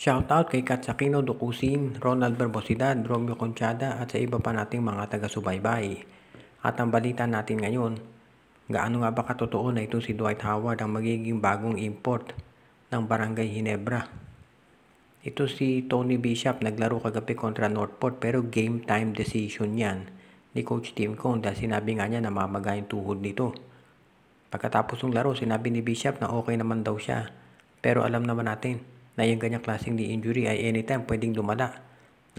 Shoutout kay Katsakino Dukusin, Ronald Barbosidad, Romeo Conchada at sa iba pa nating mga taga-subaybay. At ang balita natin ngayon, gaano nga ba katotoo na ito si Dwight Howard ang magiging bagong import ng Barangay Ginebra? Ito si Tony Bishop, naglaro kagabi kontra Northport pero game time decision yan ni Coach Tim Cone dahil sinabi nga niya na mamaga yung tuhod nito. Pagkatapos ng laro, sinabi ni Bishop na okay naman daw siya. Pero alam naman natin na yung ganyang klaseng knee injury ay anytime pwedeng lumala.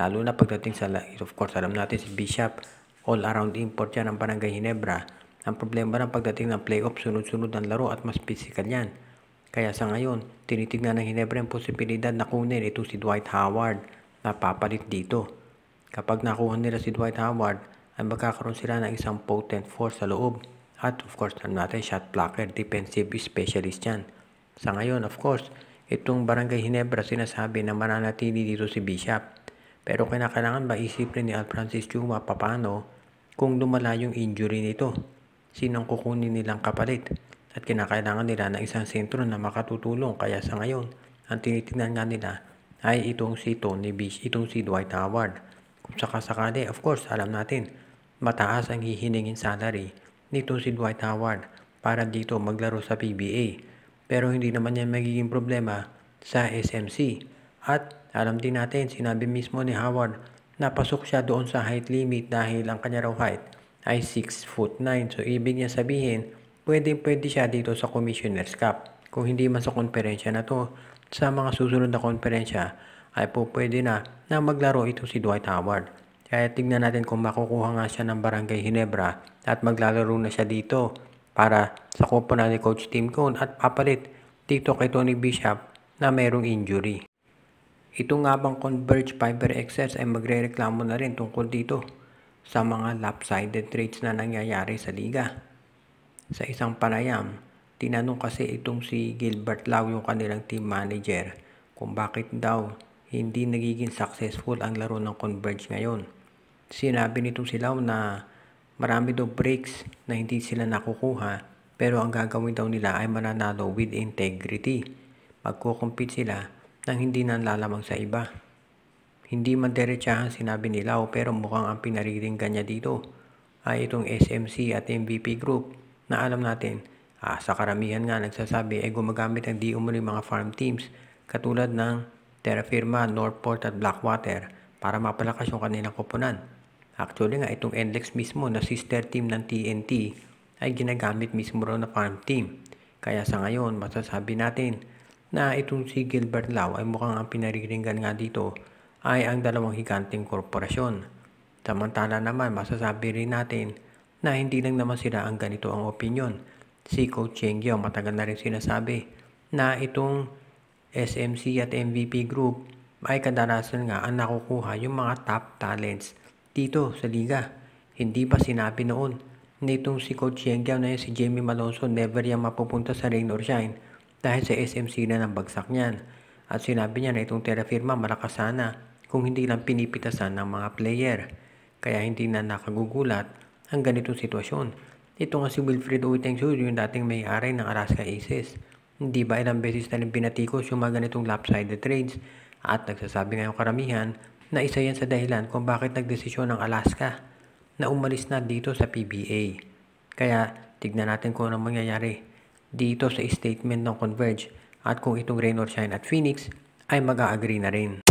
Lalo na pagdating sa, of course, alam natin si Bishop, all-around import yan ng Barangay Ginebra. Ang problema ng pagdating ng playoff, sunod-sunod ang laro at mas physical yan. Kaya sa ngayon, tinitignan ng Ginebra ang posibilidad na kunin ito si Dwight Howard na papalit dito. Kapag nakuha nila si Dwight Howard, ay magkakaroon sila ng isang potent force sa loob. At of course, alam natin, shot blocker, defensive specialist yan. Sa ngayon, of course, itong Barangay Ginebra sinasabi na mananatili dito si Bishop. Pero kailangan ba isipin ni Al Francis Chuma paano kung lumala yung injury nito? Sinong kukunin nilang kapalit? At kinakailangan nila ng isang sentro na makatutulong. Kaya sa ngayon, ang tinitingnan nga nila ay itong si Tony Bishop, itong si Dwight Howard. Kung sakasakali, of course, alam natin, mataas ang hihiningin salary nito si Dwight Howard para dito maglaro sa PBA. Pero hindi naman yan magiging problema sa SMC. At alam din natin, sinabi mismo ni Howard na pasok siya doon sa height limit dahil ang kanya raw height ay 6'9". So ibig niya sabihin, pwede siya dito sa Commissioner's Cup. Kung hindi man sa konferensya na to, sa mga susunod na konferensya ay pwede na maglaro ito si Dwight Howard. Kaya tignan natin kung makukuha nga siya ng Barangay Ginebra at maglalaro na siya dito para sa koponan ni Coach Tim Cone at papalit dito kay Tony Bishop na mayroong injury. Ito nga bang Converge Fiber Excess ay magre-reklamo na rin tungkol dito sa mga lopsided trades na nangyayari sa liga. Sa isang panayam, tinanong kasi itong si Gilbert Lau, yung kanilang team manager, kung bakit daw hindi nagiging successful ang laro ng Converge ngayon. Sinabi nitong si Lau na marami daw breaks na hindi sila nakukuha pero ang gagawin daw nila ay mananalo with integrity. Magkukumpit sila nang hindi nanlalamang sa iba. Hindi man diretsahan sinabi ni Lau pero mukhang ang pinariringgan niya dito ay itong SMC at MVP group na alam natin sa karamihan nga nagsasabi ay gumagamit ang di umano'y mga farm teams katulad ng Terra Firma, Northport at Blackwater para mapalakas yung kanilang koponan. Actually nga itong NLEX mismo na sister team ng TNT ay ginagamit mismo raw na farm team. Kaya sa ngayon masasabi natin na itong si Gilbert Lau ay mukhang ang pinariringgan nga dito ay ang dalawang higanteng korporasyon. Samantala naman masasabi rin natin na hindi lang naman sila ang ganito ang opinion. Si Coach Cheng Yao matagal na rin sinasabi na itong SMC at MVP group ay kadalasan nga ang nakukuha yung mga top talents dito sa liga. Hindi ba sinabi noon nitong si Coach Cheng Yao na yan, si Jamie Malonzo, never yan mapupunta sa rain or shine dahil sa SMC na ng bagsak niyan. At sinabi niya na itong Terra Firma malakas sana kung hindi lang pinipitasan ng mga player. Kaya hindi na nakagugulat ang ganitong sitwasyon. Ito nga si Wilfred Uiteng Jr., yung dating may-ari ng Alaska Aces. Hindi ba ilang beses na rin pinatikos yung mga ganitong lopsided trades at nagsasabi ngayong karamihan na isa yan sa dahilan kung bakit nagdesisyon ng Alaska na umalis na dito sa PBA. Kaya tignan natin kung anong mangyayari dito sa statement ng Converge at kung itong Rain or Shine at Phoenix ay mag-a-agree na rin.